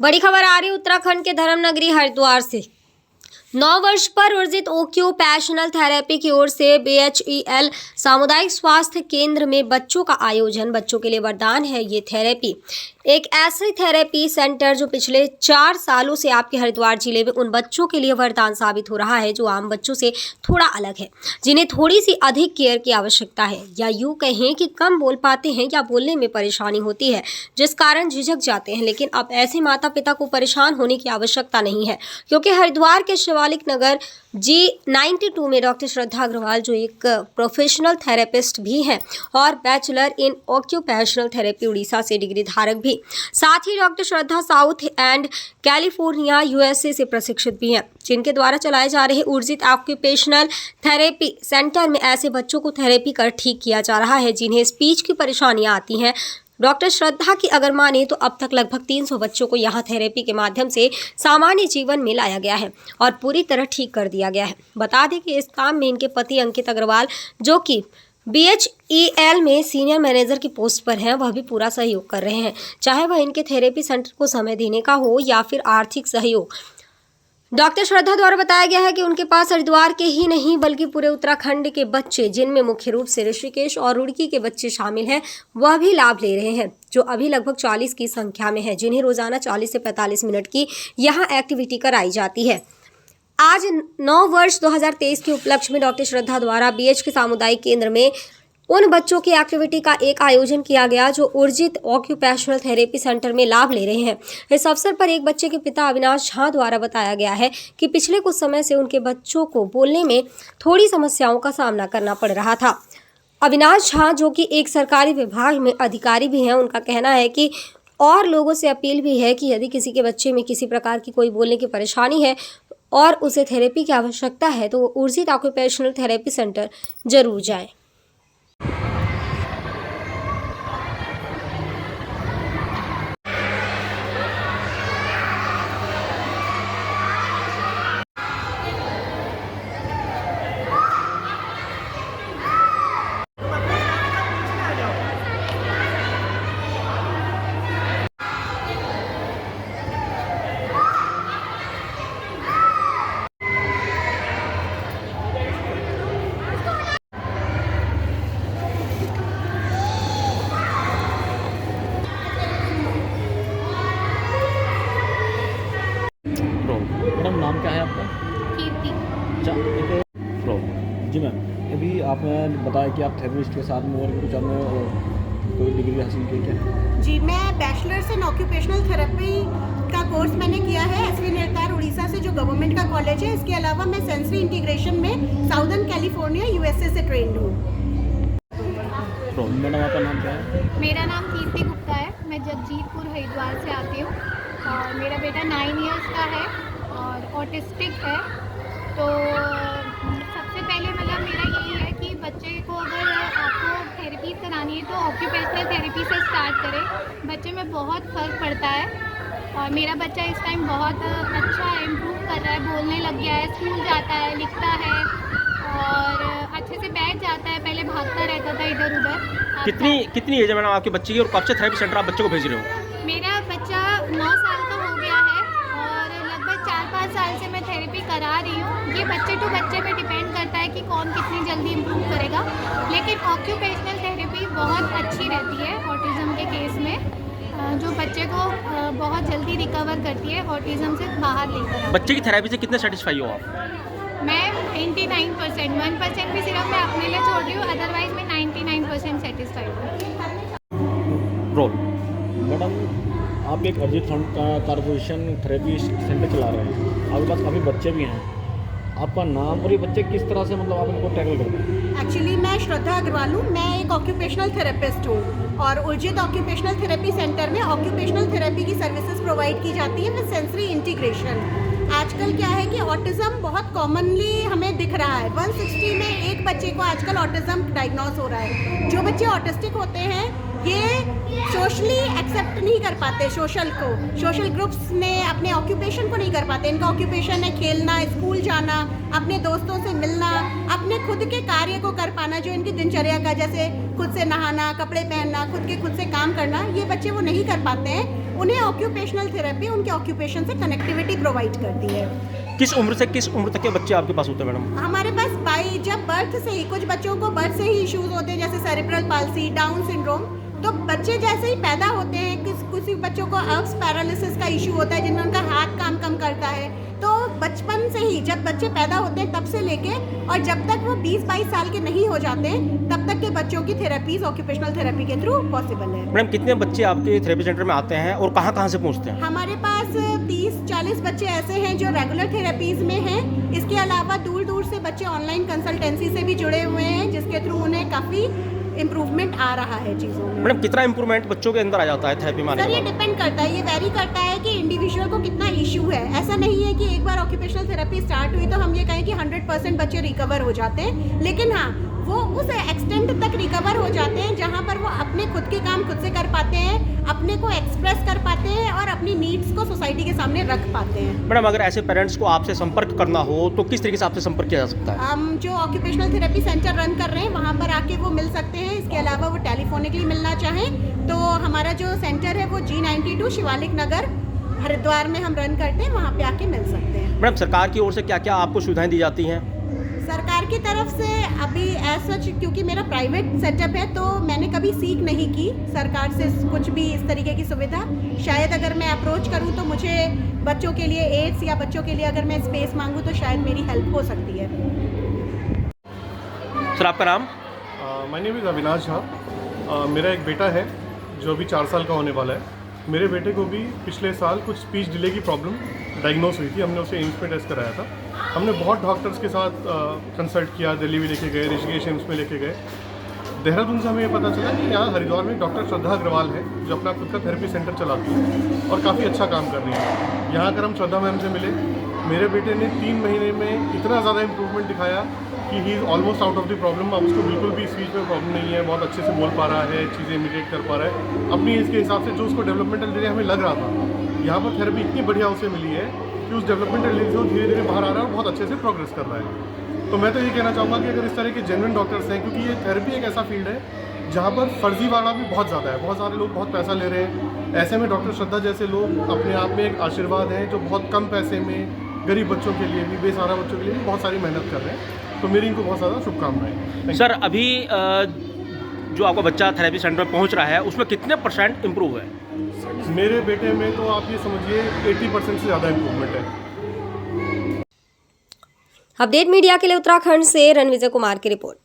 बड़ी खबर आ रही उत्तराखंड के धर्म नगरी हरिद्वार से। 9 वर्ष पर वर्जित ऑक्यूपेशनल थेरेपी की ओर से BHEL सामुदायिक स्वास्थ्य केंद्र में बच्चों का आयोजन। बच्चों के लिए वरदान है ये थेरेपी, एक ऐसी थेरेपी सेंटर जो पिछले 4 सालों से आपके हरिद्वार जिले में उन बच्चों के लिए वरदान साबित हो रहा है जो आम बच्चों से थोड़ा अलग है, जिन्हें थोड़ी सी अधिक केयर की आवश्यकता है, या यूँ कहें कि कम बोल पाते हैं या बोलने में परेशानी होती है जिस कारण झिझक जाते हैं। लेकिन अब ऐसे माता पिता को परेशान होने की आवश्यकता नहीं है, क्योंकि हरिद्वार के शिवालिक नगर G92 में डॉक्टर श्रद्धा अग्रवाल, जो एक प्रोफेशनल थेरेपिस्ट भी हैं और bachelor in occupational therapy Orissa से डिग्री धारक भी, साथ ही doctor Shraddha Southern California USA से प्रशिक्षित भी हैं, जिनके द्वारा चलाए जा रहे ऊर्जित ऑक्यूपेशनल थेरेपी सेंटर में ऐसे बच्चों को थेरेपी कर ठीक किया जा रहा है जिन्हें स्पीच की परेशानियां आती हैं। डॉक्टर श्रद्धा की अगर माने तो अब तक लगभग 300 बच्चों को यहां थेरेपी के माध्यम से सामान्य जीवन में लाया गया है और पूरी तरह ठीक कर दिया गया है। बता दें कि इस काम में इनके पति अंकित अग्रवाल, जो कि BHEL में सीनियर मैनेजर की पोस्ट पर हैं, वह भी पूरा सहयोग कर रहे हैं, चाहे वह इनके थेरेपी सेंटर को समय देने का हो या फिर आर्थिक सहयोग। डॉक्टर श्रद्धा द्वारा बताया गया है कि उनके पास हरिद्वार के ही नहीं बल्कि पूरे उत्तराखंड के बच्चे, जिनमें मुख्य रूप से ऋषिकेश और रुड़की के बच्चे शामिल हैं, वह भी लाभ ले रहे हैं, जो अभी लगभग 40 की संख्या में है, जिन्हें रोजाना 40 से 45 मिनट की यहाँ एक्टिविटी कराई जाती है। आज 9 वर्ष 2023 के उपलक्ष्य में डॉक्टर श्रद्धा द्वारा BH के सामुदायिक केंद्र में उन बच्चों की एक्टिविटी का एक आयोजन किया गया जो ऊर्जित ऑक्यूपेशनल थेरेपी सेंटर में लाभ ले रहे हैं। इस अवसर पर एक बच्चे के पिता अविनाश झा द्वारा बताया गया है कि पिछले कुछ समय से उनके बच्चों को बोलने में थोड़ी समस्याओं का सामना करना पड़ रहा था। अविनाश झा, जो कि एक सरकारी विभाग में अधिकारी भी हैं, उनका कहना है कि और लोगों से अपील भी है कि यदि किसी के बच्चे में किसी प्रकार की कोई बोलने की परेशानी है और उसे थेरेपी की आवश्यकता है तो वो ऊर्जित ऑक्यूपेशनल थेरेपी सेंटर जरूर जाए। मैडम, नाम क्या है आपका? कीर्ति। अच्छा, जी मैम, अभी आपने बताया कि आप थेरेपिस्ट के साथ में और कुछ आपने कोई डिग्री हासिल की क्या? जी, मैं बैचलर्स इन ऑक्यूपेशनल थेरेपी का कोर्स मैंने किया है SV नेरतार उड़ीसा से, जो गवर्नमेंट का कॉलेज है। इसके अलावा मैं सेंसरी इंटीग्रेशन में साउदर्न कैलिफोर्निया USA से ट्रेंड हूँ। मैडम, आपका नाम क्या है? मेरा नाम कीर्ति गुप्ता है। मैं जगजीतपुर हरिद्वार से आती हूँ और मेरा बेटा 9 इयर्स का है और ऑटिस्टिक है। तो सबसे पहले मतलब मेरा यही है कि बच्चे को अगर आपको थेरेपी करानी है तो ऑक्यूपेशनल थेरेपी से स्टार्ट करें। बच्चे में बहुत फ़र्क पड़ता है और मेरा बच्चा इस टाइम बहुत अच्छा इम्प्रूव कर रहा है, बोलने लग गया है, स्कूल जाता है, लिखता है और अच्छे से बैठ जाता है। पहले भागता रहता था इधर उधर। कितनी एज है मैडम आपके बच्चे की और कब से थेरेपी सेंटर आप बच्चे को भेज रहे हो? मेरा बच्चा 9 साल का हो गया है और लगभग 4-5 साल से मैं थेरेपी करा रही हूँ। ये बच्चे टू बच्चे पे डिपेंड करता है कि कौन कितनी जल्दी इम्प्रूव करेगा, लेकिन ऑक्यूपेशनल थेरेपी बहुत अच्छी रहती है ऑटिज़म के केस में, जो बच्चे को बहुत जल्दी रिकवर करती है ऑटिज़म से बाहर लेकर। बच्चे की थेरेपी से कितने सेटिस्फाई हो आप? मैं 99%, 1% भी सिर्फ मैं अपने लिए छोड़ रही हूँ, अदरवाइज मैं 99% सेटिस्फाइड हूँ। रोल मैडम, आप एक अर्जित फंड कॉर्पोरेशन थेरेपी सेंटर चला रहे हैं, आपके पास काफ़ी बच्चे भी हैं, आपका नाम और ये बच्चे किस तरह से मतलब आप इनको टैकल करते हैं? एक्चुअली मैं श्रद्धा अग्रवाल हूँ। मैं एक ऑक्यूपेशनल थेरेपिस्ट हूँ और ऊर्जित ऑक्यूपेशनल थेरेपी सेंटर में ऑक्यूपेशनल थेरेपी की सर्विसेज प्रोवाइड की जाती है विद सेंसरी इंटीग्रेशन। आजकल क्या है कि ऑटिज़म बहुत कॉमनली हमें दिख रहा है। 160 में एक बच्चे को आजकल ऑटिज़म डायग्नोस हो रहा है। जो बच्चे ऑटिस्टिक होते हैं ये सोशली एक्सेप्ट नहीं कर पाते सोशल ग्रुप्स में अपने ऑक्यूपेशन को नहीं कर पाते। इनका ऑक्यूपेशन है खेलना, स्कूल जाना, अपने दोस्तों से मिलना, अपने खुद के कार्य को कर पाना जो इनकी दिनचर्या का, जैसे खुद से नहाना, कपड़े पहनना, खुद से काम करना, ये बच्चे वो नहीं कर पाते हैं। उन्हें ऑक्यूपेशनल थेरेपी उनके ऑक्यूपेशन से कनेक्टिविटी प्रोवाइड करती है। किस उम्र से किस उम्र तक के बच्चे आपके पास होते हैं मैडम? हमारे पास जब बर्थ से ही, कुछ बच्चों को बर्थ से ही इश्यूज होते हैं जैसे सेरेब्रल पाल्सी, डाउन सिंड्रोम, तो बच्चे जैसे ही पैदा होते हैं, किसी बच्चों को अर्ब्स पैरालिसिस का इशू होता है जिनमें उनका हाथ काम कम करता है, तो बचपन से ही जब बच्चे पैदा होते हैं तब से लेके और जब तक वो 20-22 साल के नहीं हो जाते तब तक के बच्चों की थेरेपीज ऑक्यूपेशनल थेरेपी के थ्रू पॉसिबल है। मैडम कितने बच्चे आपके थेरेपी सेंटर में आते हैं और कहाँ से पहुँचते हैं? हमारे पास 30-40 बच्चे ऐसे हैं जो रेगुलर थेरेपीज में हैं। इसके अलावा दूर दूर से बच्चे ऑनलाइन कंसल्टेंसी से भी जुड़े हुए हैं जिसके थ्रू उन्हें काफ़ी इम्प्रूवमेंट आ रहा है चीज़ों में। मैडम कितना इम्प्रूवमेंट बच्चों के अंदर आ जाता है थेरेपी में आने सर के ये बाद? डिपेंड करता है, ये वेरी करता है कि इंडिविजुअल को कितना इशू है। ऐसा नहीं है कि एक बार ऑक्यूपेशनल थेरेपी स्टार्ट हुई तो हम ये कहें कि 100% बच्चे रिकवर हो जाते हैं, लेकिन हाँ वो उस एक्सटेंट तक रिकवर हो जाते हैं जहाँ पर वो अपने खुद के काम खुद से कर पाते हैं, अपने को एक्सप्रेस कर पाते हैं और अपनी नीड्स को सोसाइटी के सामने रख पाते हैं। मैडम अगर ऐसे पेरेंट्स को आपसे संपर्क करना हो तो किस तरीके से आपसे संपर्क किया जा सकता है? हम जो ऑक्यूपेशनल थेरेपी सेंटर रन कर रहे हैं वहाँ पर आके वो मिल सकते हैं। इसके अलावा वो टेलीफोनिकली मिलना चाहें तो हमारा जो सेंटर है वो G92 शिवालिक नगर हरिद्वार में हम रन करते हैं, वहाँ पे आके मिल सकते हैं। मैडम सरकार की ओर से क्या क्या आपको सुविधाएं दी जाती हैं? सरकार की तरफ से अभी एज सच, क्योंकि मेरा प्राइवेट सेटअप है तो मैंने कभी सीख नहीं की सरकार से कुछ भी इस तरीके की सुविधा। शायद अगर मैं अप्रोच करूं तो मुझे बच्चों के लिए एड्स या बच्चों के लिए अगर मैं स्पेस मांगूं तो शायद मेरी हेल्प हो सकती है। सर आपका नाम? My name is Avinash Jha. मेरा एक बेटा है जो अभी 4 साल का होने वाला है। मेरे बेटे को भी पिछले साल कुछ स्पीच डिले की प्रॉब्लम डायग्नोस हुई थी। हमने उसे एम्स में टेस्ट कराया था। हमने बहुत डॉक्टर्स के साथ कंसल्ट किया, दिल्ली भी लेके गए, ऋषिकेश एम्स में लेके गए। देहरादून से हमें ये पता चला कि यहाँ हरिद्वार में डॉक्टर श्रद्धा अग्रवाल है जो अपना खुद का थेरेपी सेंटर चलाती है और काफ़ी अच्छा काम कर रही है। यहाँ अगर हम श्रद्धा मैम से मिले, मेरे बेटे ने 3 महीने में इतना ज़्यादा इम्प्रूवमेंट दिखाया कि he is almost out of the problem. अब उसको बिल्कुल भी स्पीच में प्रॉब्लम नहीं है, बहुत अच्छे से बोल पा रहा है, चीज़ें इमिटेट कर पा रहा है अपनी एज के हिसाब से। जो उसको डेवलपमेंटल डिले हमें लग रहा था, यहाँ पर थेरेपी इतनी बढ़िया उसे मिली है कि उस डेवलपमेंटल डिले से वो धीरे धीरे बाहर आ रहा है और बहुत अच्छे से प्रोग्रेस कर रहा है। तो मैं तो ये कहना चाहूँगा कि अगर इस तरह के जेन्युइन डॉक्टर्स हैं, क्योंकि ये थेरेपी एक ऐसा फील्ड है जहाँ पर फर्जीवाड़ा भी बहुत ज़्यादा है, बहुत सारे लोग बहुत पैसा ले रहे हैं। ऐसे में डॉक्टर श्रद्धा जैसे लोग अपने आप में एक आशीर्वाद हैं जो बहुत कम पैसे में गरीब बच्चों के लिए भी, बेसहारा बच्चों के लिए भी बहुत सारी मेहनत कर रहे हैं। तो मेरी इनको बहुत ज़्यादा शुभकामनाएं। सर अभी जो आपका बच्चा थेरेपी सेंटर में पहुंच रहा है उसमें कितने % इम्प्रूव है? मेरे बेटे में तो आप ये समझिए 80% से ज़्यादा इम्प्रूवमेंट है। अपडेट मीडिया के लिए उत्तराखंड से रणविजय कुमार की रिपोर्ट।